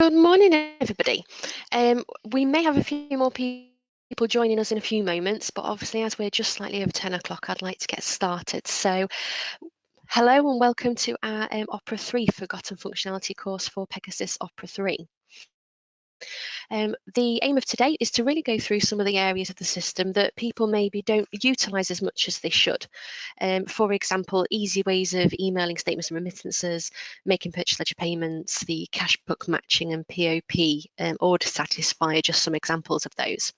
Good morning, everybody. We may have a few more people joining us in a few moments, but obviously as we're just slightly over 10 o'clock, I'd like to get started. So hello and welcome to our Opera 3 Forgotten Functionality course for Pegasus Opera 3. The aim of today is to really go through some of the areas of the system that people maybe don't utilise as much as they should. For example, easy ways of emailing statements and remittances, making purchase ledger payments, the cash book matching and POP order satisfier, just some examples of those.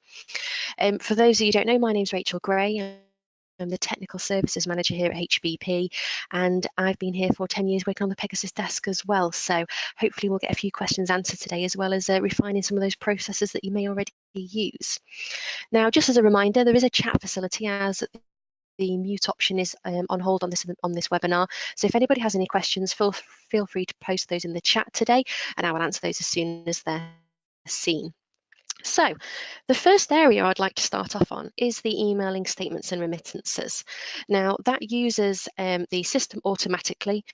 For those of you who don't know, my name's Rachel Gray. I'm the Technical Services Manager here at HBP, and I've been here for 10 years working on the Pegasus desk as well. So hopefully we'll get a few questions answered today, as well as refining some of those processes that you may already use. Now, just as a reminder, there is a chat facility as the mute option is on hold on this webinar. So if anybody has any questions, feel free to post those in the chat today, and I will answer those as soon as they're seen. So the first area I'd like to start off on is the emailing statements and remittances. Now that uses the system automatically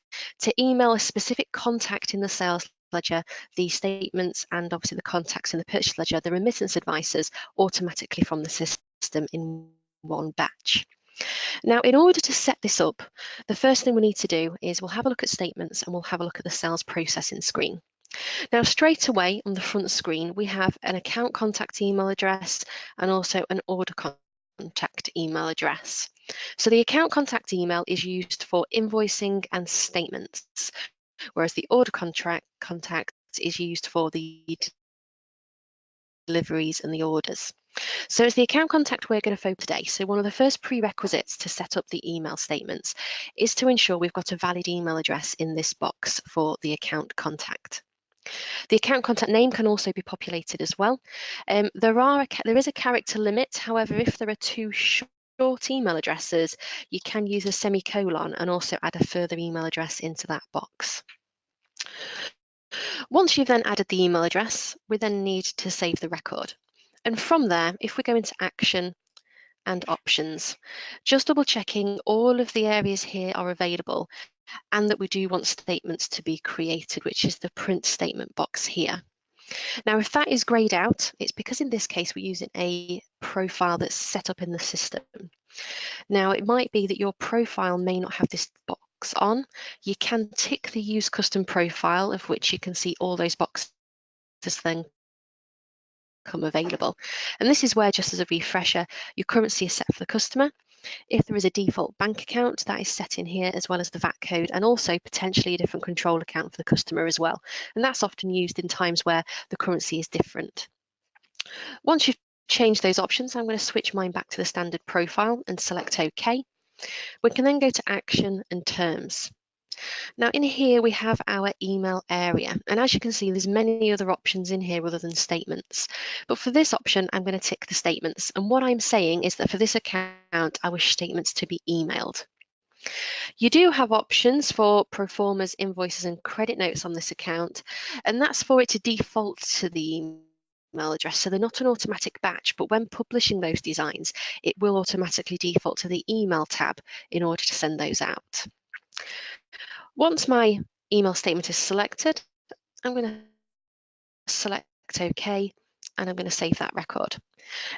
to email a specific contact in the sales ledger, the statements and obviously the contacts in the purchase ledger, the remittance advices automatically from the system in one batch. Now, in order to set this up, the first thing we need to do is we'll have a look at statements and we'll have a look at the sales processing screen. Now, straight away on the front screen, we have an account contact email address and also an order contact email address. So the account contact email is used for invoicing and statements, whereas the order contact is used for the deliveries and the orders. So it's the account contact we're going to focus today. So one of the first prerequisites to set up the email statements is to ensure we've got a valid email address in this box for the account contact. The account contact name can also be populated as well. There is a character limit. However, if there are two short email addresses, you can use a semicolon and also add a further email address into that box. Once you've then added the email address, we then need to save the record. And from there, if we go into action and options, just double checking all of the areas here are available and that we do want statements to be created, which is the print statement box here. Now, if that is grayed out, it's because in this case we're using a profile that's set up in the system. Now, it might be that your profile may not have this box on. You can tick the use custom profile, of which you can see all those boxes then come available. And this is where, just as a refresher, your currency is set for the customer. If there is a default bank account, that is set in here, as well as the VAT code, and also potentially a different control account for the customer as well. And that's often used in times where the currency is different. Once you've changed those options, I'm going to switch mine back to the standard profile and select OK. We can then go to action and terms. Now in here we have our email area, and as you can see there's many other options in here other than statements, but for this option I'm going to tick the statements, and what I'm saying is that for this account I wish statements to be emailed. You do have options for pro formas, invoices and credit notes on this account, and that's for it to default to the email address, so they're not an automatic batch, but when publishing those designs it will automatically default to the email tab in order to send those out. Once my email statement is selected, I'm going to select OK, and I'm going to save that record.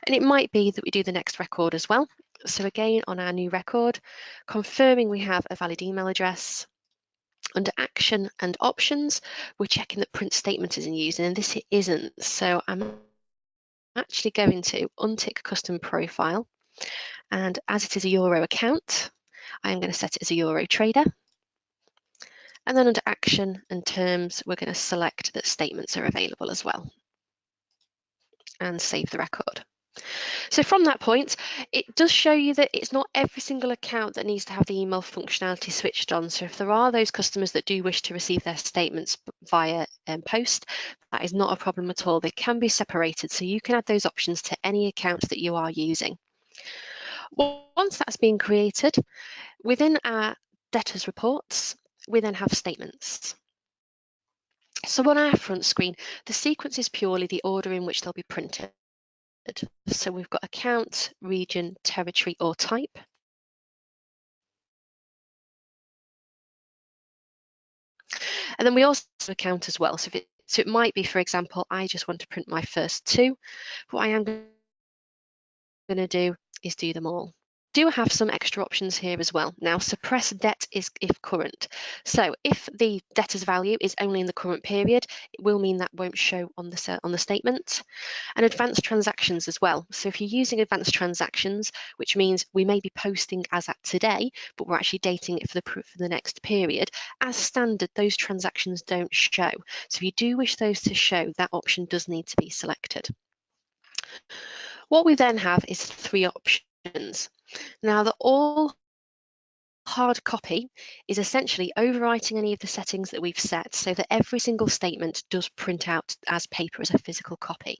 And it might be that we do the next record as well. So again, on our new record, confirming we have a valid email address. Under action and options, we're checking that print statement is in use, and this it isn't. So I'm actually going to untick custom profile, and as it is a euro account, I'm going to set it as a euro trader. And then under action and terms, we're going to select that statements are available as well and save the record. So from that point, it does show you that it's not every single account that needs to have the email functionality switched on. So if there are those customers that do wish to receive their statements via post, that is not a problem at all. They can be separated, so you can add those options to any account that you are using. Once that's been created, within our debtors reports, we then have statements. So on our front screen, the sequence is purely the order in which they'll be printed. So we've got account, region, territory or type. And then we also have account as well. So if So it might be, for example, I just want to print my first two. What I am going to do is do them all. Do have some extra options here as well. Now, suppress debt is if current. So if the debtor's value is only in the current period, it will mean that won't show on the statement. And advanced transactions as well. So if you're using advanced transactions, which means we may be posting as at today, but we're actually dating it for the next period, as standard, those transactions don't show. So if you do wish those to show, that option does need to be selected. What we then have is three options. Now, the all hard copy is essentially overwriting any of the settings that we've set so that every single statement does print out as paper as a physical copy.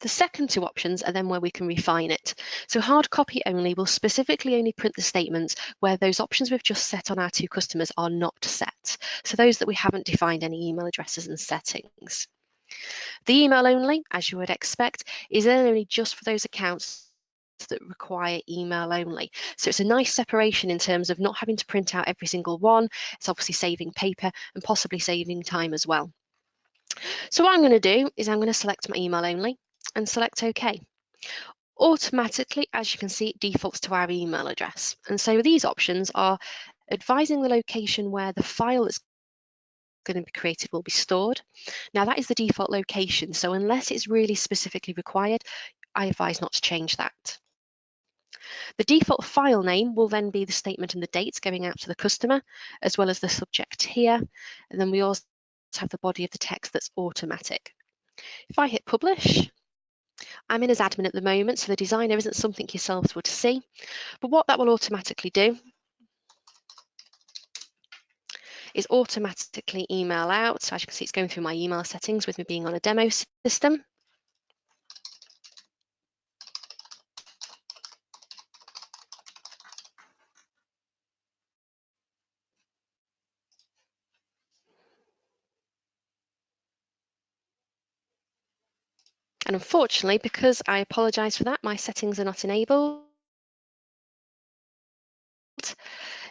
The second two options are then where we can refine it. So hard copy only will specifically only print the statements where those options we've just set on our two customers are not set. So those that we haven't defined any email addresses and settings. The email only, as you would expect, is then only just for those accounts that require email only. So it's a nice separation in terms of not having to print out every single one. It's obviously saving paper and possibly saving time as well. So what I'm going to do is I'm going to select my email only and select OK. Automatically, as you can see, it defaults to our email address. And so these options are advising the location where the file that's going to be created will be stored. Now that is the default location, so unless it's really specifically required, I advise not to change that. The default file name will then be the statement and the dates going out to the customer, as well as the subject here. And then we also have the body of the text that's automatic. If I hit publish, I'm in as admin at the moment, so the designer isn't something yourselves would see. But what that will automatically do is automatically email out. So as you can see, it's going through my email settings with me being on a demo system. And unfortunately, because I apologise for that, my settings are not enabled.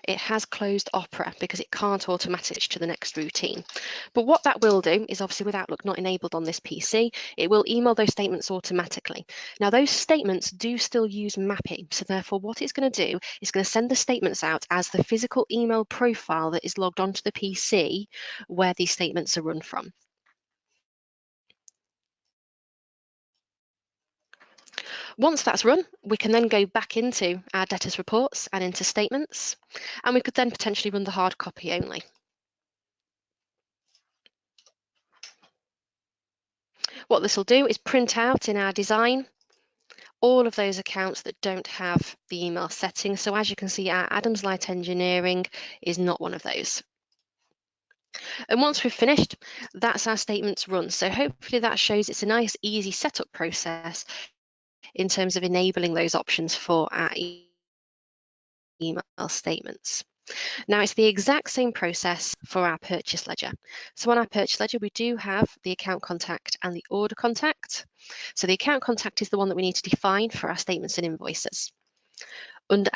It has closed Opera because it can't automatically switch to the next routine. But what that will do is, obviously with Outlook not enabled on this PC, it will email those statements automatically. Now those statements do still use mapping, so therefore what it's going to do is going to send the statements out as the physical email profile that is logged onto the PC where these statements are run from. Once that's run, we can then go back into our debtors reports and into statements, and we could then potentially run the hard copy only. What this will do is print out in our design all of those accounts that don't have the email setting. So as you can see, our Adams Light Engineering is not one of those. And once we've finished, that's our statements run. So hopefully that shows it's a nice, easy setup process in terms of enabling those options for our email statements. Now it's the exact same process for our purchase ledger. So on our purchase ledger, we do have the account contact and the order contact. So the account contact is the one that we need to define for our statements and invoices. Under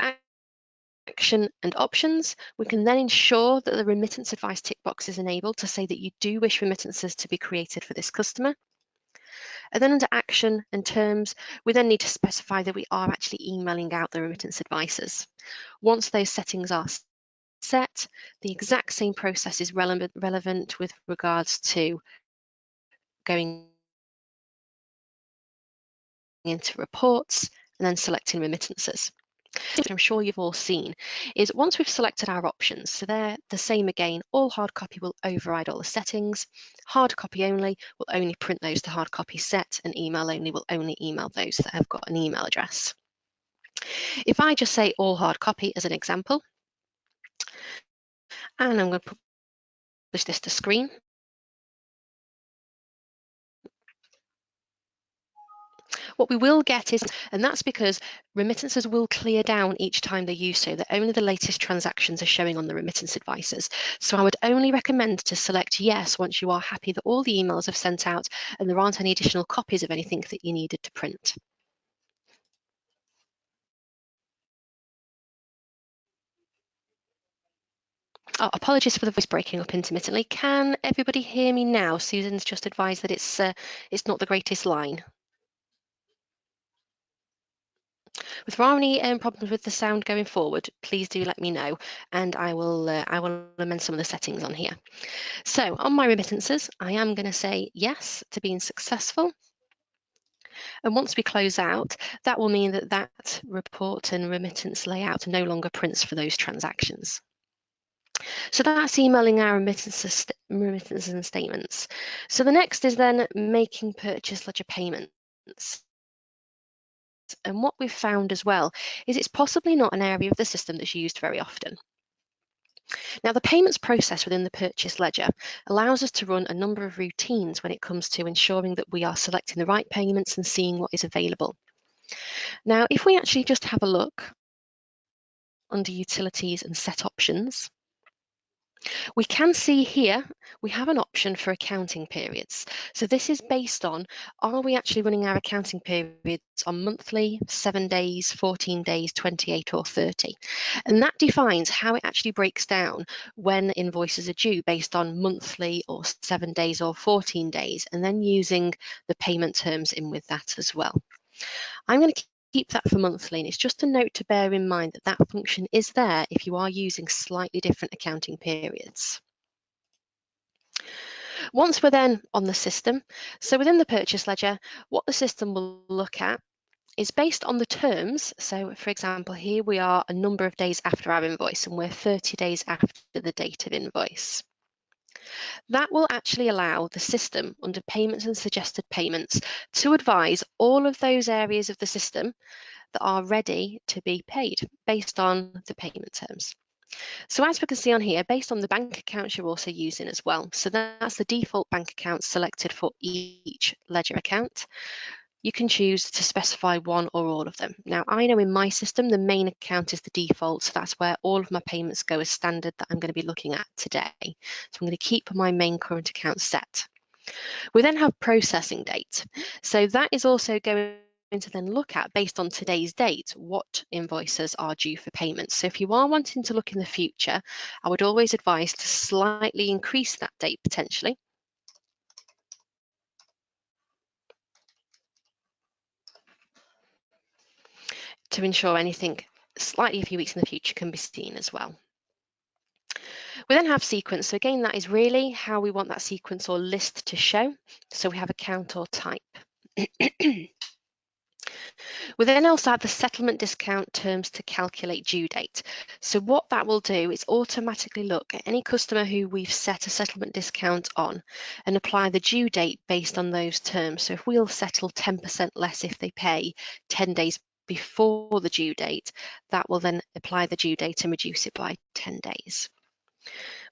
action and options, we can then ensure that the remittance advice tick box is enabled to say that you do wish remittances to be created for this customer. And then under action and terms, we then need to specify that we are actually emailing out the remittance advices. Once those settings are set, the exact same process is relevant with regards to going into reports and then selecting remittances. What I'm sure you've all seen is once we've selected our options, so they're the same again, all hard copy will override all the settings, hard copy only will only print those to hard copy set, and email only will only email those that have got an email address. If I just say all hard copy as an example, and I'm going to publish this to screen, what we will get is, and that's because remittances will clear down each time they use so that only the latest transactions are showing on the remittance advices. So I would only recommend to select yes once you are happy that all the emails have sent out and there aren't any additional copies of anything that you needed to print. Oh, apologies for the voice breaking up intermittently. Can everybody hear me now? Susan's just advised that it's not the greatest line. If there are any problems with the sound going forward, please do let me know, and I will amend some of the settings on here. So on my remittances, I am going to say yes to being successful. And once we close out, that will mean that that report and remittance layout no longer prints for those transactions. So that's emailing our remittances and statements. So the next is then making purchase ledger payments. And what we've found as well is it's possibly not an area of the system that's used very often. Now, the payments process within the purchase ledger allows us to run a number of routines when it comes to ensuring that we are selecting the right payments and seeing what is available. Now, if we actually just have a look under utilities and set options, we can see here we have an option for accounting periods. So this is based on, are we actually running our accounting periods on monthly, 7 days, 14 days, 28 or 30? And that defines how it actually breaks down when invoices are due based on monthly or 7 days or 14 days, and then using the payment terms in with that as well. I'm going to keep that for monthly, and it's just a note to bear in mind that that function is there if you are using slightly different accounting periods. Once we're then on the system, so within the purchase ledger, what the system will look at is based on the terms. So for example, here we are a number of days after our invoice, and we're 30 days after the date of invoice. That will actually allow the system under payments and suggested payments to advise all of those areas of the system that are ready to be paid based on the payment terms. So as we can see on here, based on the bank accounts you're also using as well. So that's the default bank account selected for each ledger account. You can choose to specify one or all of them. Now, I know in my system, the main account is the default, so that's where all of my payments go as standard that I'm going to be looking at today. So I'm going to keep my main current account set. We then have processing date. So that is also going to then look at, based on today's date, what invoices are due for payment. So if you are wanting to look in the future, I would always advise to slightly increase that date potentially. To ensure anything slightly a few weeks in the future can be seen as well. We then have sequence. So again, that is really how we want that sequence or list to show. So we have account or type. We then also have the settlement discount terms to calculate due date. So what that will do is automatically look at any customer who we've set a settlement discount on and apply the due date based on those terms. So if we'll settle 10% less if they pay 10 days before the due date, that will then apply the due date and reduce it by 10 days.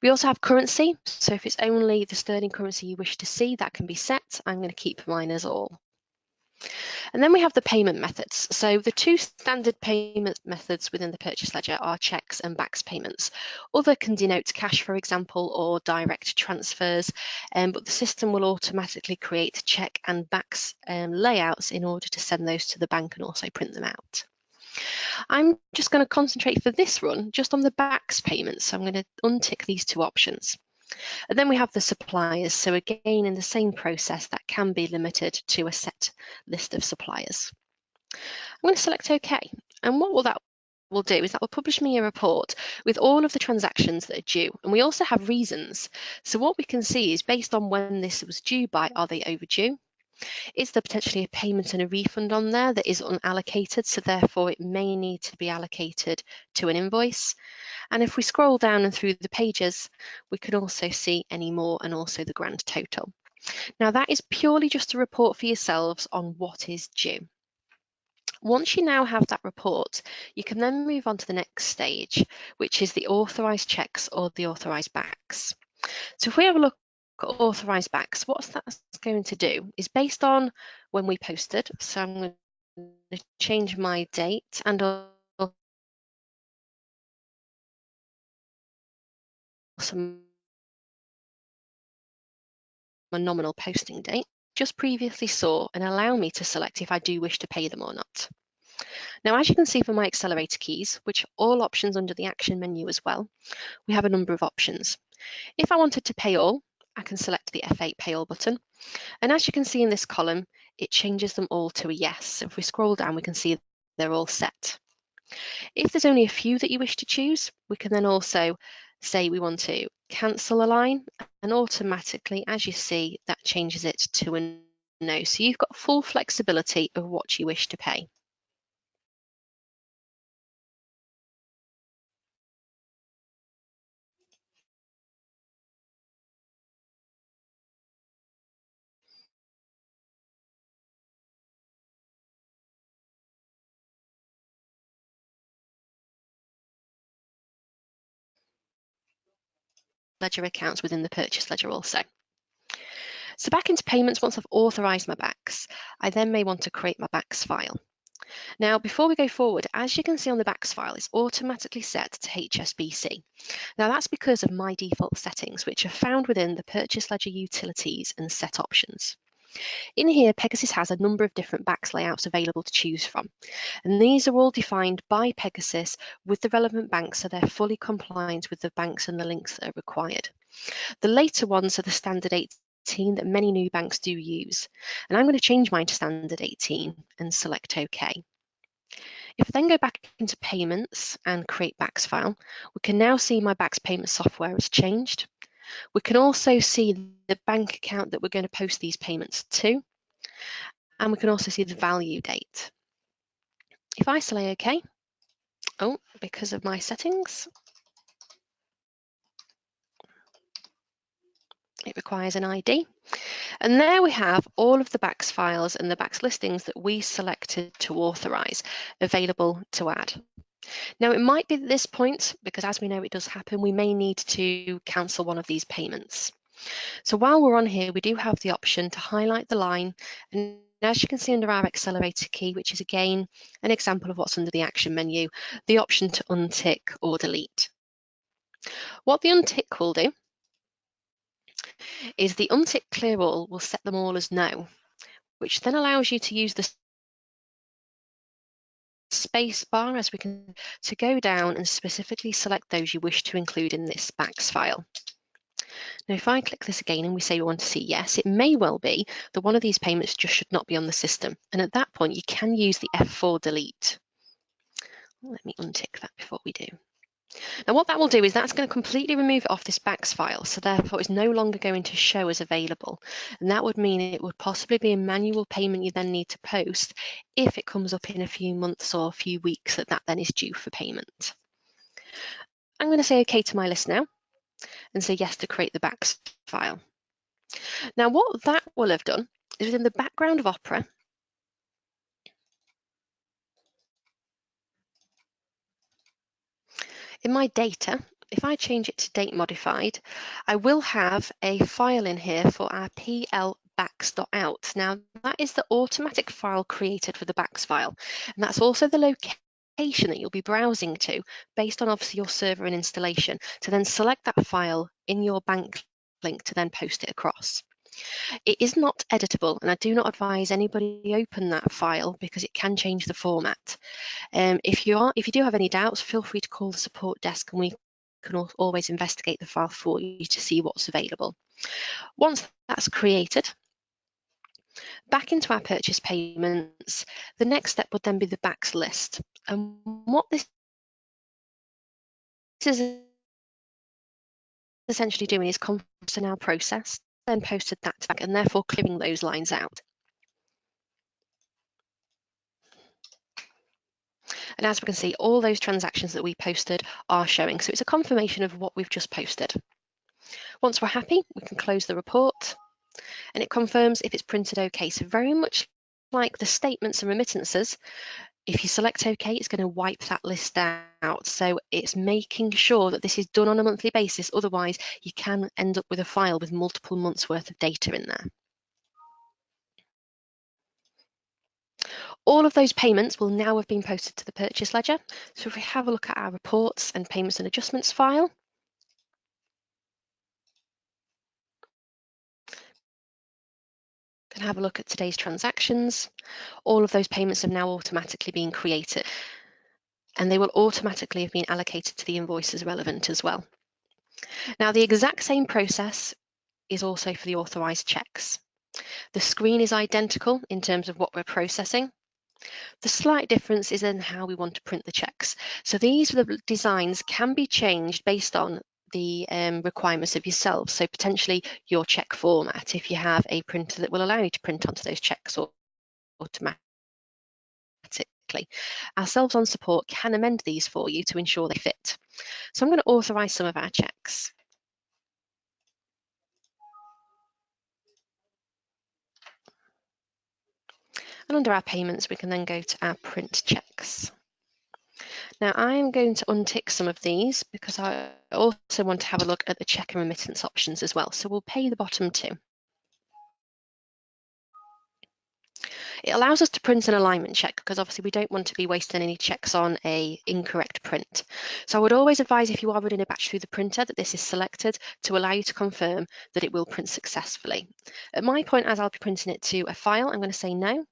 We also have currency. So if it's only the sterling currency you wish to see, that can be set. I'm going to keep mine as all. And then we have the payment methods. So the two standard payment methods within the purchase ledger are checks and backs payments. Other can denote cash, for example, or direct transfers, but the system will automatically create check and backs layouts in order to send those to the bank and also print them out. I'm just going to concentrate for this run just on the backs payments. So I'm going to untick these two options. And then we have the suppliers. So again, in the same process, that can be limited to a set list of suppliers. I'm going to select OK. And what that will do is that will publish me a report with all of the transactions that are due. And we also have reasons. So what we can see is based on when this was due by, are they overdue? Is there potentially a payment and a refund on there that is unallocated? So therefore it may need to be allocated to an invoice. And if we scroll down and through the pages, we can also see any more and also the grand total. Now that is purely just a report for yourselves on what is due. Once you now have that report, you can then move on to the next stage, which is the authorized checks or the authorized backs. So if we have a look at authorized backs, what that's going to do is based on when we posted. So I'm going to change my date and also my nominal posting date, just previously saw and allow me to select if I do wish to pay them or not. Now, as you can see from my accelerator keys, which are all options under the action menu as well, we have a number of options. If I wanted to pay all, I can select the F8 Pay All button. And as you can see in this column, it changes them all to a yes. So if we scroll down, we can see they're all set. If there's only a few that you wish to choose, we can then also say we want to cancel a line, and automatically, as you see, that changes it to a no. So you've got full flexibility of what you wish to pay. Ledger accounts within the purchase ledger also. So back into payments, once I've authorized my backs, I then may want to create my backs file. Now, before we go forward, as you can see on the backs file, it's automatically set to HSBC. Now, that's because of my default settings, which are found within the purchase ledger utilities and set options. In here, Pegasus has a number of different backs layouts available to choose from, and these are all defined by Pegasus with the relevant banks, so they're fully compliant with the banks and the links that are required. The later ones are the standard 18 that many new banks do use, and I'm going to change mine to standard 18 and select OK. If I then go back into payments and create backs file, we can now see my backs payment software has changed. We can also see the bank account that we're going to post these payments to, and we can also see the value date. If I select OK, because of my settings, it requires an ID. And there we have all of the backs files and the backs listings that we selected to authorize available to add. Now, it might be at this point, because as we know it does happen, we may need to cancel one of these payments. So while we're on here, we do have the option to highlight the line, and as you can see under our accelerator key, which is again an example of what's under the action menu, the option to untick or delete. What the untick will do is the untick clear all will set them all as no, which then allows you to use the space bar as we can to go down and specifically select those you wish to include in this backs file. Now, if I click this again and we say we want to see yes, it may well be that one of these payments just should not be on the system. And at that point, you can use the F4 delete. Let me untick that before we do. Now, what that will do is that's going to completely remove it off this backs file. So therefore, it's no longer going to show as available. And that would mean it would possibly be a manual payment you then need to post if it comes up in a few months or a few weeks that then is due for payment. I'm going to say OK to my list now and say yes to create the backs file. Now, what that will have done is within the background of Opera, in my data, if I change it to date modified, I will have a file in here for our plbacks.out. Now, that is the automatic file created for the backs file, and that's also the location that you'll be browsing to based on obviously your server and installation to then select that file in your bank link to then post it across. It is not editable, and I do not advise anybody open that file because it can change the format. If you do have any doubts, feel free to call the support desk and we can always investigate the file for you to see what's available. Once that's created, back into our purchase payments, the next step would then be the backs list. And what this is essentially doing is compressing our process, then posted that to back, and therefore clearing those lines out. And as we can see, all those transactions that we posted are showing. So it's a confirmation of what we've just posted. Once we're happy, we can close the report and it confirms if it's printed OK. So very much like the statements and remittances, if you select OK, it's going to wipe that list out. So it's making sure that this is done on a monthly basis. Otherwise, you can end up with a file with multiple months worth of data in there. All of those payments will now have been posted to the purchase ledger. So if we have a look at our reports and payments and adjustments file, can have a look at today's transactions. All of those payments have now automatically been created, and they will automatically have been allocated to the invoices relevant as well. Now, the exact same process is also for the authorized checks. The screen is identical in terms of what we're processing. The slight difference is in how we want to print the checks. So these designs can be changed based on the requirements of yourselves. So potentially your check format, if you have a printer that will allow you to print onto those checks automatically. Ourselves on support can amend these for you to ensure they fit. So I'm going to authorize some of our checks. And under our payments, we can then go to our print checks. Now I'm going to untick some of these because I also want to have a look at the check and remittance options as well. So we'll pay the bottom two. It allows us to print an alignment check because obviously we don't want to be wasting any checks on an incorrect print. So I would always advise, if you are running a batch through the printer, that this is selected to allow you to confirm that it will print successfully. At my point, as I'll be printing it to a file, I'm going to say no.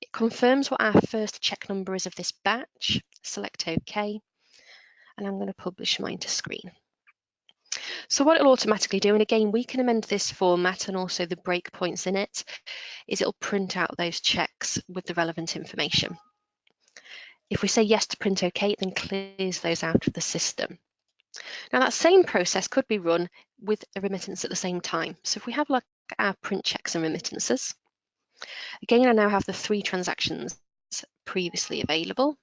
It confirms what our first check number is of this batch. Select OK, and I'm going to publish mine to screen. So what it'll automatically do, and again, we can amend this format and also the breakpoints in it, is it'll print out those checks with the relevant information. If we say yes to print OK, it then clears those out of the system. Now that same process could be run with a remittance at the same time. So if we have like our print checks and remittances, again, I now have the 3 transactions previously available.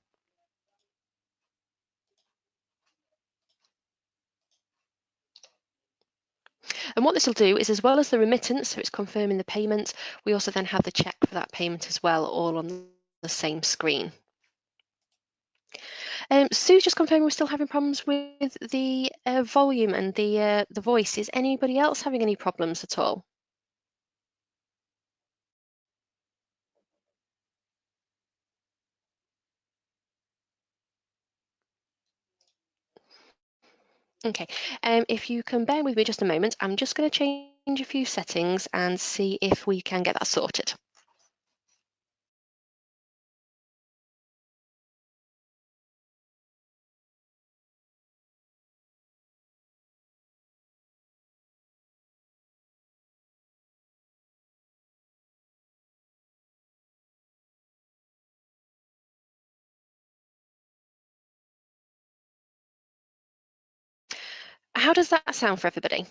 And what this will do is, as well as the remittance, so it's confirming the payment, we also then have the check for that payment as well, all on the same screen. Sue's just confirming we're still having problems with the volume and the voice. Is anybody else having any problems at all? Okay, if you can bear with me just a moment, I'm just going to change a few settings and see if we can get that sorted. How does that sound for everybody?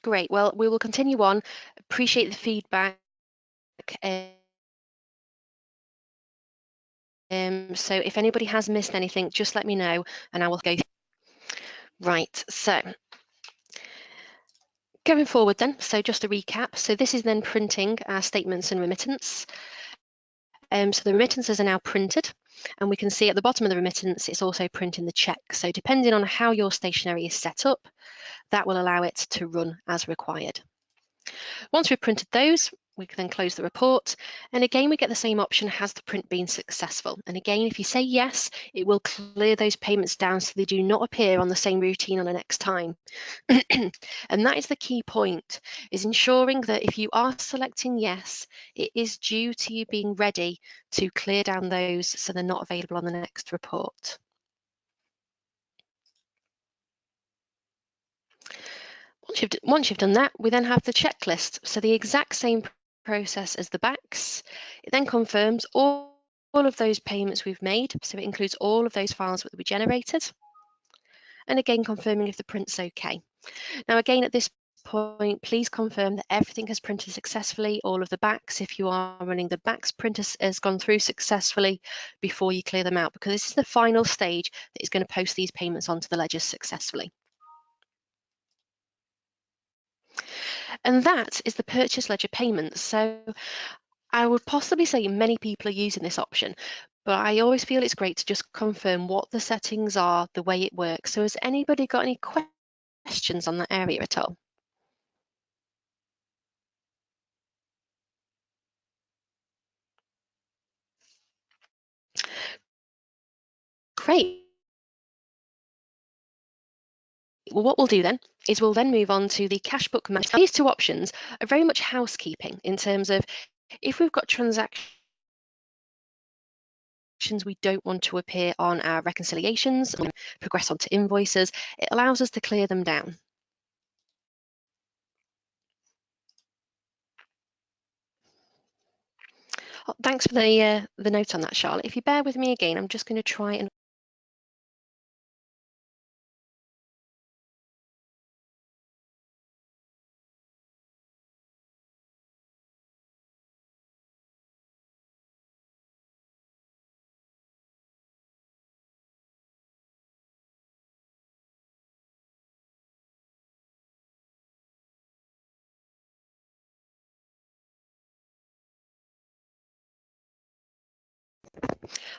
Great, well, we will continue on. Appreciate the feedback. So if anybody has missed anything, just let me know and I will go. Right, so going forward then, so just a recap. So this is then printing our statements and remittance. So the remittances are now printed, and we can see at the bottom of the remittance, it's also printing the check. So depending on how your stationery is set up, that will allow it to run as required. Once we've printed those, we can then close the report. And again, we get the same option, has the print been successful? And again, if you say yes, it will clear those payments down so they do not appear on the same routine on the next time. And that is the key point, is ensuring that if you are selecting yes, it is due to you being ready to clear down those so they're not available on the next report. Once you've done that, we then have the checklist. So the exact same process as the backs. It then confirms all of those payments we've made. So it includes all of those files that we generated. And again, confirming if the print's okay. Now, again, at this point, please confirm that everything has printed successfully, all of the backs. If you are running the backs, print has gone through successfully before you clear them out, because this is the final stage that is going to post these payments onto the ledgers successfully. And that is the purchase ledger payment. So I would possibly say many people are using this option, but I always feel it's great to just confirm what the settings are, the way it works. So has anybody got any questions on that area at all? Great. Well, what we'll do then is we'll then move on to the cash book match. These two options are very much housekeeping in terms of if we've got transactions we don't want to appear on our reconciliations and progress onto invoices, it allows us to clear them down. Oh, thanks for the note on that, Charlotte. If you bear with me again, I'm just going to try and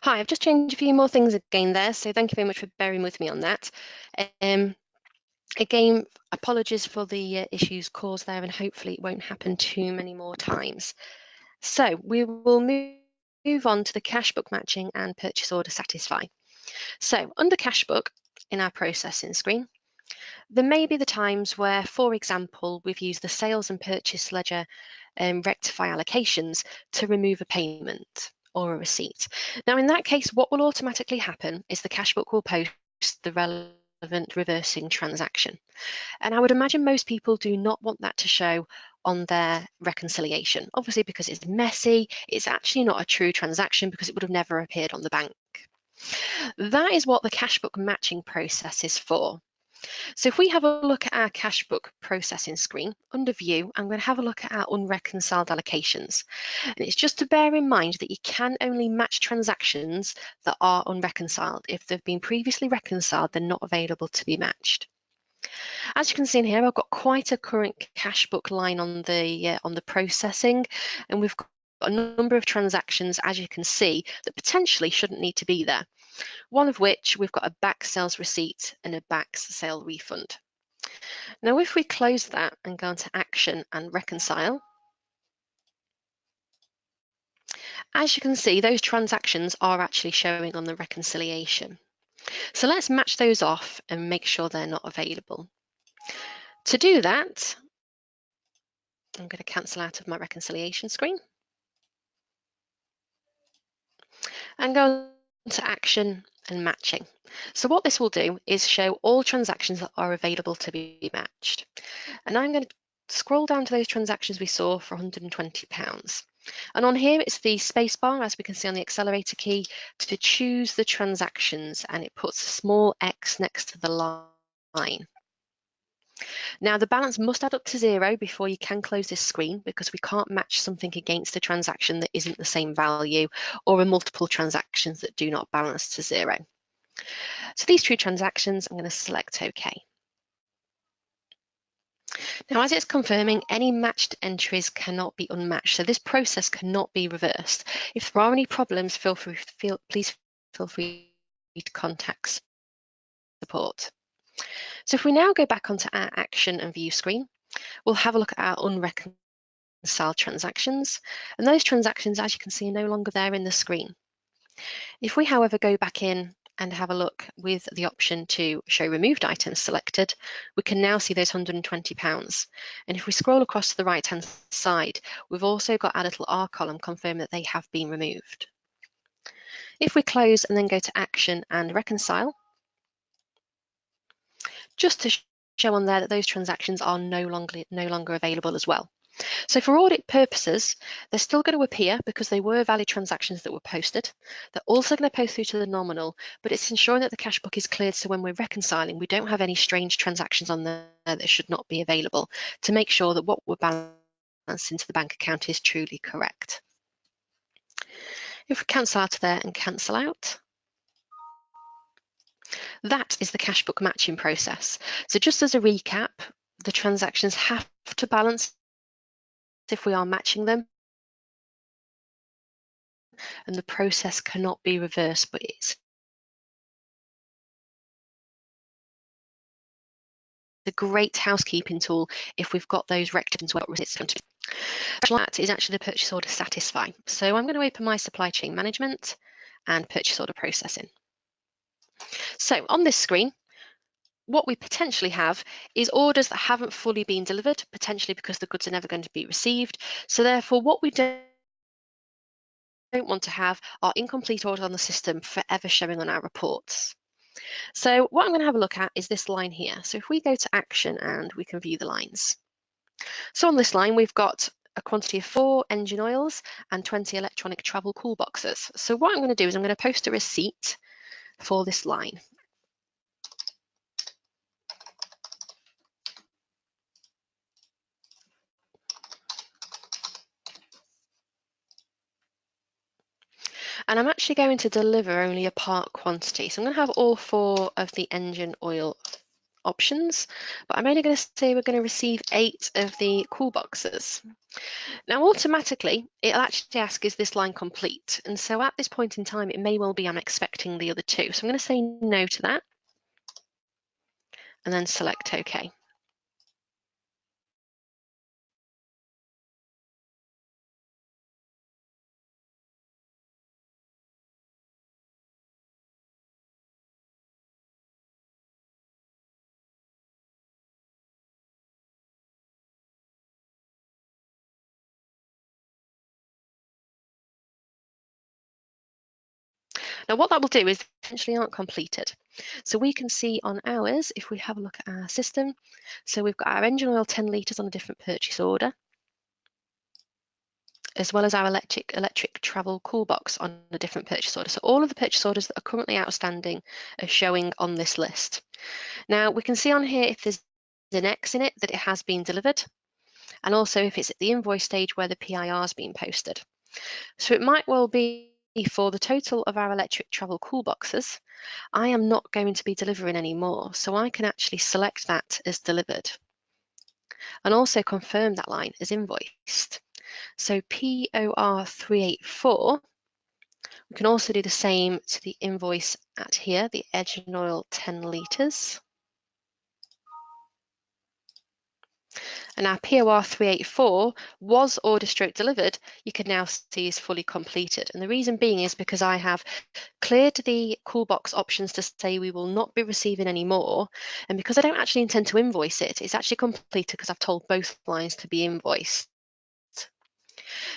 Hi, I've just changed a few more things again there, so thank you very much for bearing with me on that. Again, apologies for the issues caused there, and hopefully it won't happen too many more times. So we will move on to the cash book matching and purchase order satisfy. So under cash book in our processing screen, there may be the times where, for example, we've used the sales and purchase ledger rectify allocations to remove a payment or a receipt. Now, in that case, what will automatically happen is the cash book will post the relevant reversing transaction. And I would imagine most people do not want that to show on their reconciliation, obviously because it's messy, it's actually not a true transaction because it would have never appeared on the bank. That is what the cash book matching process is for. So if we have a look at our cash book processing screen, under view, I'm going to have a look at our unreconciled allocations. And it's just to bear in mind that you can only match transactions that are unreconciled. If they've been previously reconciled, they're not available to be matched. As you can see in here, I've got quite a current cash book line on the processing, and we've got a number of transactions, as you can see, that potentially shouldn't need to be there. One of which we've got a back sales receipt and a back sale refund. Now, if we close that and go into action and reconcile, as you can see, those transactions are actually showing on the reconciliation. So let's match those off and make sure they're not available. To do that, I'm going to cancel out of my reconciliation screen and go to action and matching. So what this will do is show all transactions that are available to be matched. And I'm going to scroll down to those transactions we saw for £120. And on here, it's the spacebar, as we can see on the accelerator key, to choose the transactions, and it puts a small X next to the line. Now, the balance must add up to 0 before you can close this screen, because we can't match something against a transaction that isn't the same value, or a multiple transactions that do not balance to 0. So these two transactions, I'm going to select OK. Now, as it's confirming, any matched entries cannot be unmatched, so this process cannot be reversed. If there are any problems, please feel free to contact support. So if we now go back onto our action and view screen, we'll have a look at our unreconciled transactions, and those transactions, as you can see, are no longer there in the screen. If we, however, go back in and have a look with the option to show removed items selected, we can now see those £120. And if we scroll across to the right-hand side, we've also got our little R column confirming that they have been removed. If we close and then go to action and reconcile, just to show on there that those transactions are no longer available as well. So for audit purposes, they're still going to appear because they were valid transactions that were posted. They're also going to post through to the nominal, but it's ensuring that the cash book is cleared so when we're reconciling, we don't have any strange transactions on there that should not be available, to make sure that what we're balanced into the bank account is truly correct. If we cancel out of there and cancel out, that is the cash book matching process. So just as a recap, the transactions have to balance if we are matching them, and the process cannot be reversed, but it's a great housekeeping tool if we've got those rectifications well resistant. That is actually the purchase order satisfy. So I'm going to open my supply chain management and purchase order processing. So on this screen, what we potentially have is orders that haven't fully been delivered, potentially because the goods are never going to be received. So therefore, what we don't want to have are incomplete orders on the system forever showing on our reports. So what I'm going to have a look at is this line here. So if we go to action and we can view the lines. So on this line, we've got a quantity of 4 engine oils and 20 electronic travel cool boxes. So what I'm going to do is I'm going to post a receipt for this line. And I'm actually going to deliver only a part quantity. So I'm going to have all 4 of the engine oil options, but I'm only going to say we're going to receive 8 of the cool boxes. Now, automatically, it'll actually ask, is this line complete? And so at this point in time, it may well be I'm expecting the other 2. So I'm going to say no to that and then select OK. Now, what that will do is potentially aren't completed. So we can see on ours, if we have a look at our system, so we've got our engine oil 10 litres on a different purchase order, as well as our electric travel cool box on a different purchase order. So all of the purchase orders that are currently outstanding are showing on this list. Now we can see on here if there's an X in it that it has been delivered, and also if it's at the invoice stage where the PIR has been posted. So it might well be for the total of our electric travel cool boxes, I am not going to be delivering any more. So I can actually select that as delivered and also confirm that line as invoiced. So POR 384, we can also do the same to the invoice at here, the engine oil 10 litres. And our POR 384 was order stroke delivered, you can now see is fully completed. And the reason being is because I have cleared the cool box options to say we will not be receiving any more. And because I don't actually intend to invoice it, it's actually completed because I've told both lines to be invoiced.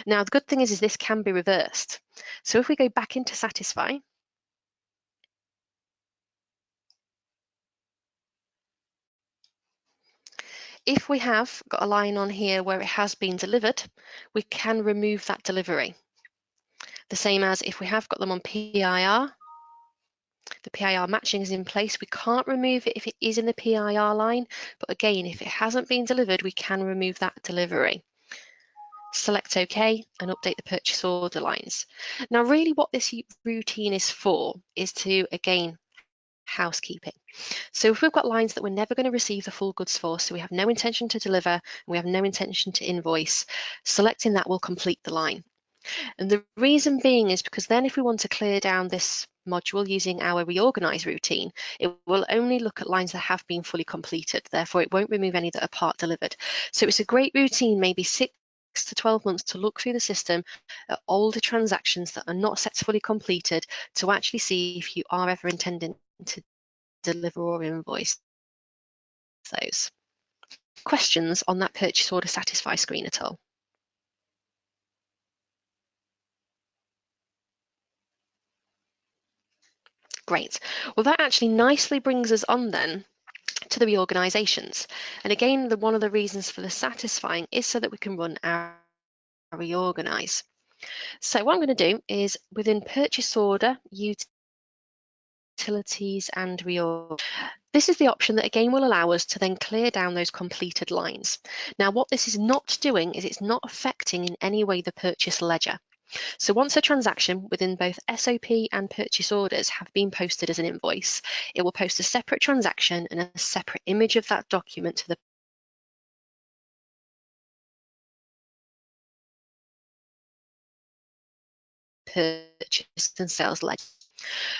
Now, the good thing is this can be reversed. So if we go back into Satisfy, if we have got a line on here where it has been delivered, we can remove that delivery. The same as if we have got them on PIR, the PIR matching is in place. We can't remove it if it is in the PIR line, but again, if it hasn't been delivered, we can remove that delivery. Select OK and update the purchase order lines. Now, really what this routine is for is to, again, housekeeping. So if we've got lines that we're never going to receive the full goods for, so we have no intention to deliver, and we have no intention to invoice, selecting that will complete the line. And the reason being is because then if we want to clear down this module using our reorganize routine, it will only look at lines that have been fully completed. Therefore, it won't remove any that are part delivered. So it's a great routine, maybe 6 to 12 months, to look through the system at older transactions that are not set to fully completed to actually see if you are ever intending to deliver or invoice those. Questions on that purchase order satisfy screen at all? Great. Well, that actually nicely brings us on then to the reorganizations. And again, one of the reasons for the satisfying is so that we can run our reorganize. So what I'm going to do is within purchase order, utilities and reorg. This is the option that again will allow us to then clear down those completed lines. Now, what this is not doing is it's not affecting in any way the purchase ledger. So once a transaction within both SOP and purchase orders have been posted as an invoice, it will post a separate transaction and a separate image of that document to the purchase and sales ledger.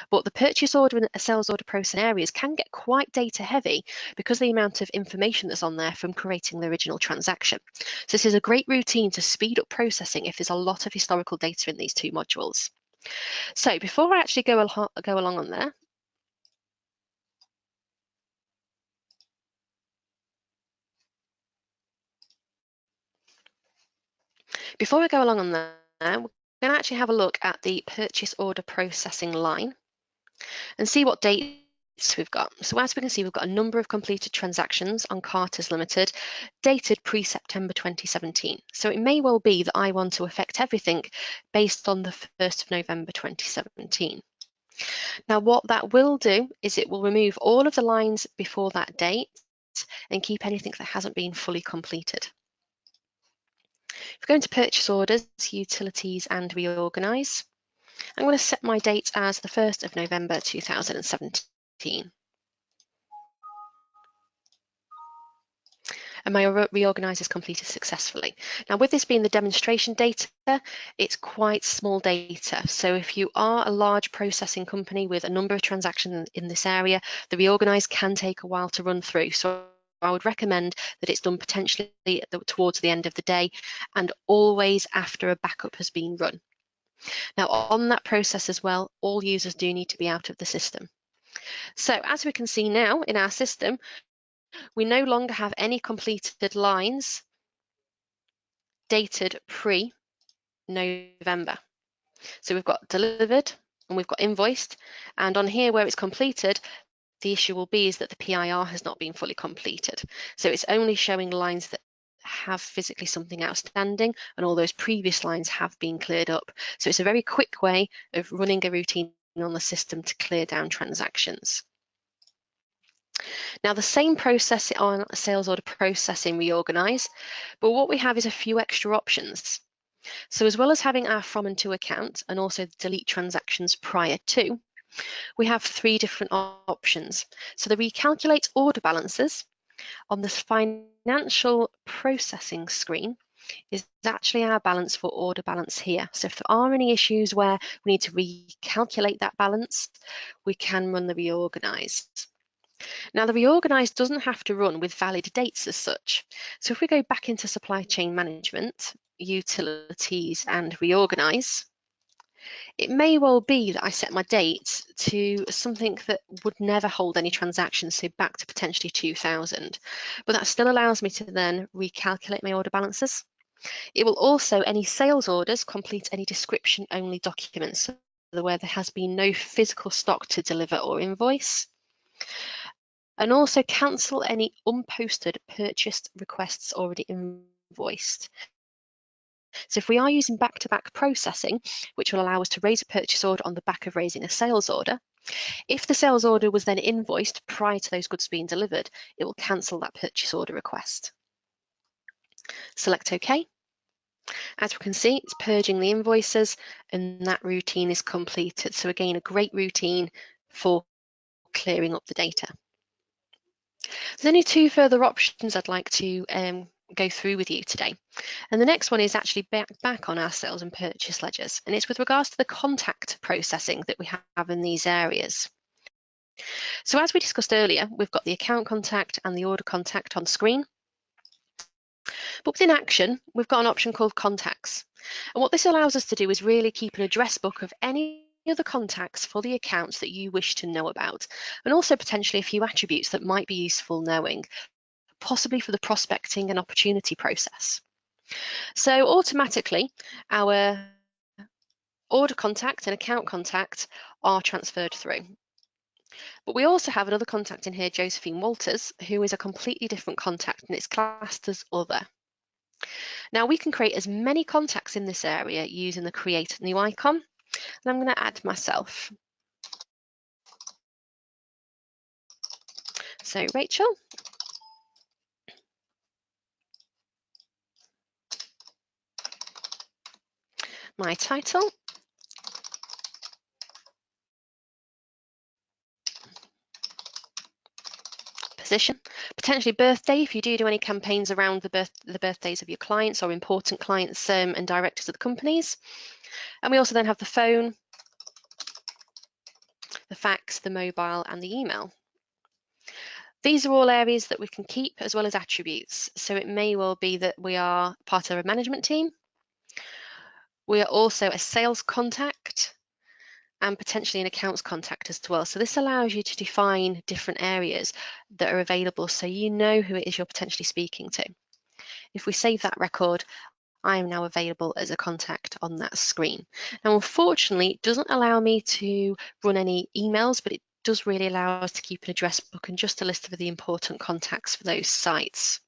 But the purchase order and sales order processing areas can get quite data heavy because of the amount of information that's on there from creating the original transaction. So this is a great routine to speed up processing if there's a lot of historical data in these two modules. So before I actually go along on there, Before I go along on that, we're going to actually have a look at the purchase order processing line and see what dates we've got. So as we can see, we've got a number of completed transactions on Carter's Limited dated pre-September 2017. So it may well be that I want to affect everything based on the 1st of November 2017. Now what that will do is it will remove all of the lines before that date and keep anything that hasn't been fully completed. If we go into purchase orders, utilities and reorganize, I'm going to set my date as the 1st of November 2017. And my reorganize is completed successfully. Now with this being the demonstration data, it's quite small data. So if you are a large processing company with a number of transactions in this area, the reorganize can take a while to run through. So I would recommend that it's done potentially towards the end of the day and always after a backup has been run. Now on that process as well, all users do need to be out of the system. So as we can see now in our system, we no longer have any completed lines dated pre-November. So we've got delivered and we've got invoiced, and on here where it's completed, the issue will be is that the PIR has not been fully completed. So it's only showing lines that have physically something outstanding, and all those previous lines have been cleared up. So it's a very quick way of running a routine on the system to clear down transactions. Now the same process on sales order processing reorganize, but what we have is a few extra options. So as well as having our from and to account and also delete transactions prior to, we have 3 different options. So the recalculate order balances on this financial processing screen is actually our balance for order balance here. So if there are any issues where we need to recalculate that balance, we can run the reorganize. Now the reorganize doesn't have to run with valid dates as such. So if we go back into supply chain management, utilities and reorganize, it may well be that I set my date to something that would never hold any transactions, so back to potentially 2000, but that still allows me to then recalculate my order balances. It will also, any sales orders, complete any description only documents where there has been no physical stock to deliver or invoice, and also cancel any unposted purchased requests already invoiced. So if we are using back-to-back processing, which will allow us to raise a purchase order on the back of raising a sales order, if the sales order was then invoiced prior to those goods being delivered, it will cancel that purchase order request. Select OK. As we can see, it's purging the invoices and that routine is completed. So again, a great routine for clearing up the data. There's only 2 further options I'd like to go through with you today. And the next one is actually back on our sales and purchase ledgers. And it's with regards to the contact processing that we have in these areas. So as we discussed earlier, we've got the account contact and the order contact on screen. But within Action, we've got an option called Contacts. And what this allows us to do is really keep an address book of any other contacts for the accounts that you wish to know about, and also potentially a few attributes that might be useful knowing, possibly for the prospecting and opportunity process. So automatically, our order contact and account contact are transferred through. But we also have another contact in here, Josephine Walters, who is a completely different contact and it's classed as other. Now we can create as many contacts in this area using the create new icon, and I'm going to add myself. So Rachel, my title, position, potentially birthday if you do any campaigns around the birthdays of your clients or important clients and directors of the companies. And we also then have the phone, the fax, the mobile and the email. These are all areas that we can keep as well as attributes. So it may well be that we are part of a management team. We are also a sales contact and potentially an accounts contact as well. So this allows you to define different areas that are available so you know who it is you're potentially speaking to. If we save that record, I am now available as a contact on that screen. Now, unfortunately, it doesn't allow me to run any emails, but it does really allow us to keep an address book and just a list of the important contacts for those sites.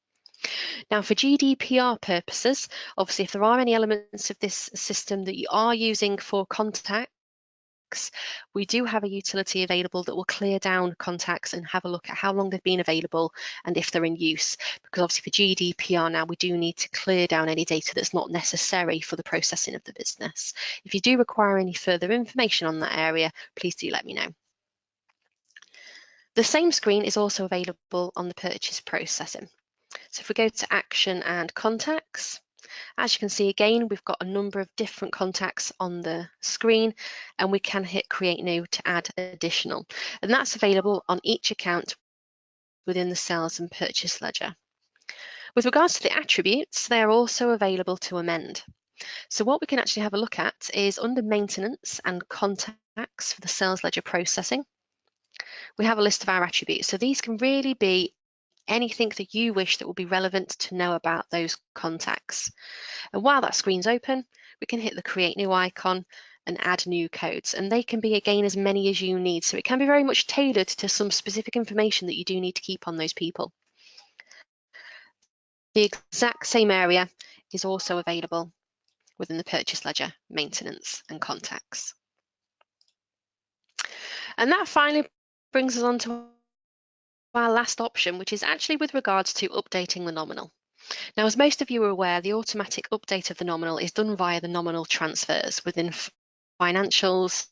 Now, for GDPR purposes, obviously, if there are any elements of this system that you are using for contacts, we do have a utility available that will clear down contacts and have a look at how long they've been available and if they're in use. Because obviously for GDPR now, we do need to clear down any data that's not necessary for the processing of the business. If you do require any further information on that area, please do let me know. The same screen is also available on the purchase processing. So if we go to Action and Contacts, as you can see again, we've got a number of different contacts on the screen, and we can hit Create New to add additional. And that's available on each account within the sales and purchase ledger. With regards to the attributes, they are also available to amend. So what we can actually have a look at is under Maintenance and Contacts for the sales ledger processing, we have a list of our attributes. So these can really be anything that you wish that will be relevant to know about those contacts. And while that screen's open, we can hit the Create New icon and add new codes. And they can be, again, as many as you need. So it can be very much tailored to some specific information that you do need to keep on those people. The exact same area is also available within the purchase ledger, maintenance and contacts. And that finally brings us on to our last option, which is actually with regards to updating the nominal. Now, as most of you are aware, the automatic update of the nominal is done via the nominal transfers within financials,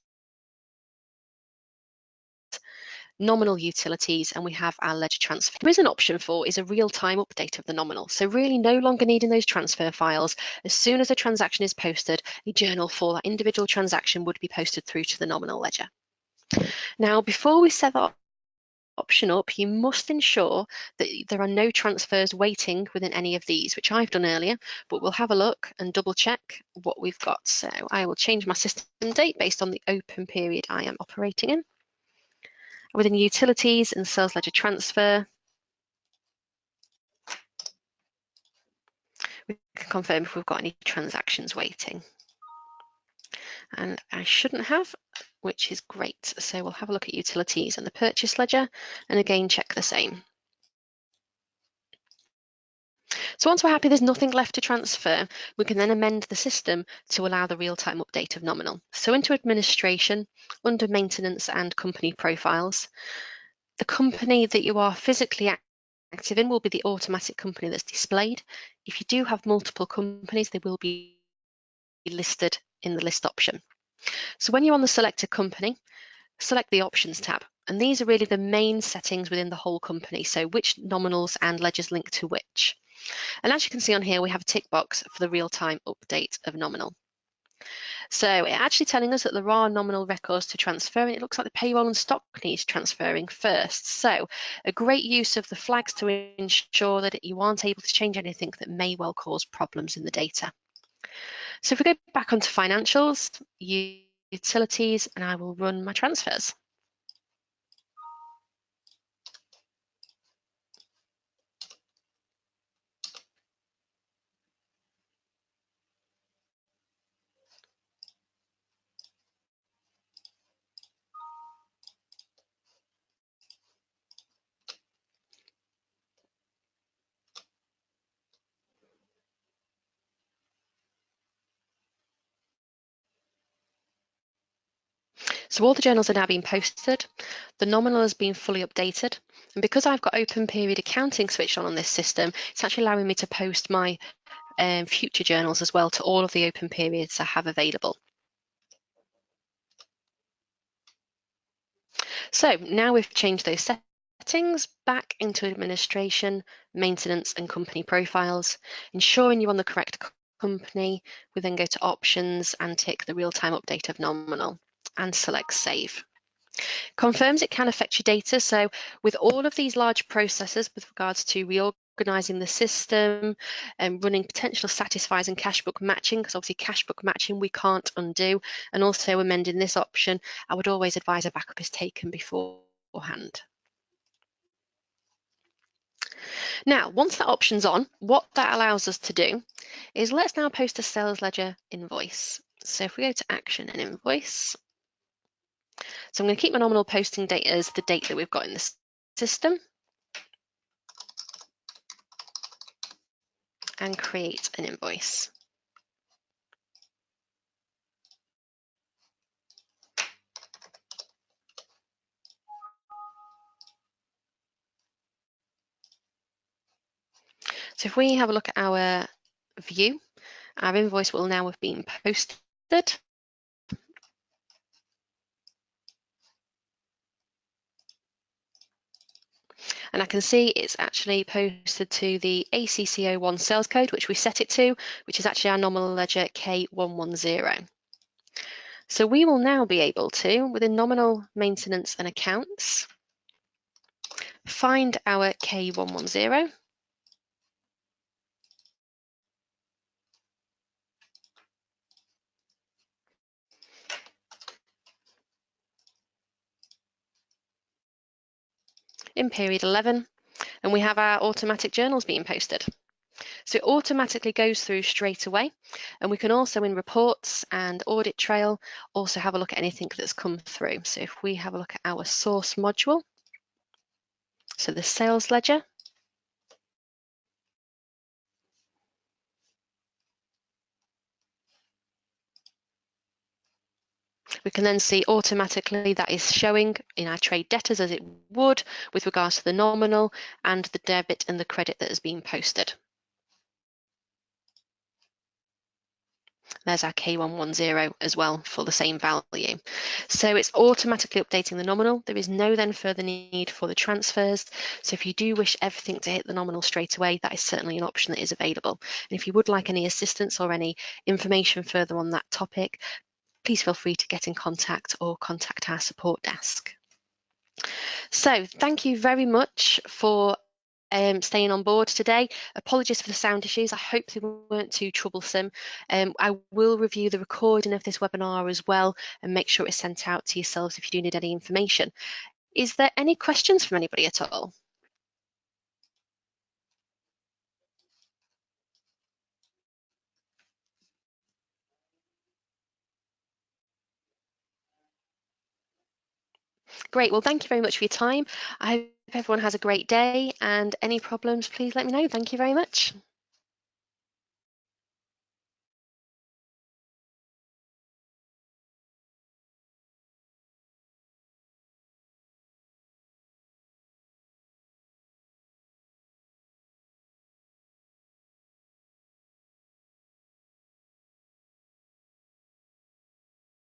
nominal utilities, and we have our ledger transfer. There is an option for is a real-time update of the nominal. So really no longer needing those transfer files. As soon as a transaction is posted, a journal for that individual transaction would be posted through to the nominal ledger. Now, before we set that option up, you must ensure that there are no transfers waiting within any of these, which I've done earlier, but we'll have a look and double check what we've got. So I will change my system date based on the open period I am operating in. Within utilities and sales ledger transfer, we can confirm if we've got any transactions waiting. And I shouldn't have, which is great. So we'll have a look at utilities and the purchase ledger, and again, check the same. So once we're happy there's nothing left to transfer, we can then amend the system to allow the real-time update of nominal. So into administration, under maintenance and company profiles, the company that you are physically active in will be the automatic company that's displayed. If you do have multiple companies, they will be listed in the list option. So when you're on the selected company, select the options tab. And these are really the main settings within the whole company. So which nominals and ledgers link to which. And as you can see on here, we have a tick box for the real-time update of nominal. So it's actually telling us that there are nominal records to transfer, and it looks like the payroll and stock needs transferring first. So a great use of the flags to ensure that you aren't able to change anything that may well cause problems in the data. So if we go back onto financials, utilities, and I will run my transfers. So all the journals are now being posted, the nominal has been fully updated, and because I've got open period accounting switched on this system, it's actually allowing me to post my future journals as well to all of the open periods I have available. So now we've changed those settings back into administration, maintenance and company profiles, ensuring you're on the correct company. We then go to options and tick the real-time update of nominal and select save. Confirms it can affect your data. So with all of these large processes with regards to reorganizing the system and running potential satisfies and cash book matching, because obviously cash book matching we can't undo, and also amending this option, I would always advise a backup is taken beforehand. Now, once that option's on, what that allows us to do is let's now post a sales ledger invoice. So if we go to action and invoice, so I'm going to keep my nominal posting date as the date that we've got in the system and create an invoice. So if we have a look at our view, our invoice will now have been posted. And I can see it's actually posted to the ACCO1 sales code, which we set it to, which is actually our nominal ledger K110. So we will now be able to, within nominal maintenance and accounts, find our K110. In period 11, and we have our automatic journals being posted. So it automatically goes through straight away, and we can also in reports and audit trail also have a look at anything that's come through. So if we have a look at our source module, so the sales ledger, we can then see automatically that is showing in our trade debtors as it would with regards to the nominal and the debit and the credit that has been posted. There's our K110 as well for the same value. So it's automatically updating the nominal. There is no then further need for the transfers. So if you do wish everything to hit the nominal straight away, that is certainly an option that is available. And if you would like any assistance or any information further on that topic, please feel free to get in contact or contact our support desk. So thank you very much for staying on board today. Apologies for the sound issues. I hope they weren't too troublesome. I will review the recording of this webinar as well and make sure it's sent out to yourselves if you do need any information. Is there any questions from anybody at all? Great. Well, thank you very much for your time. I hope everyone has a great day, and any problems, please let me know. Thank you very much.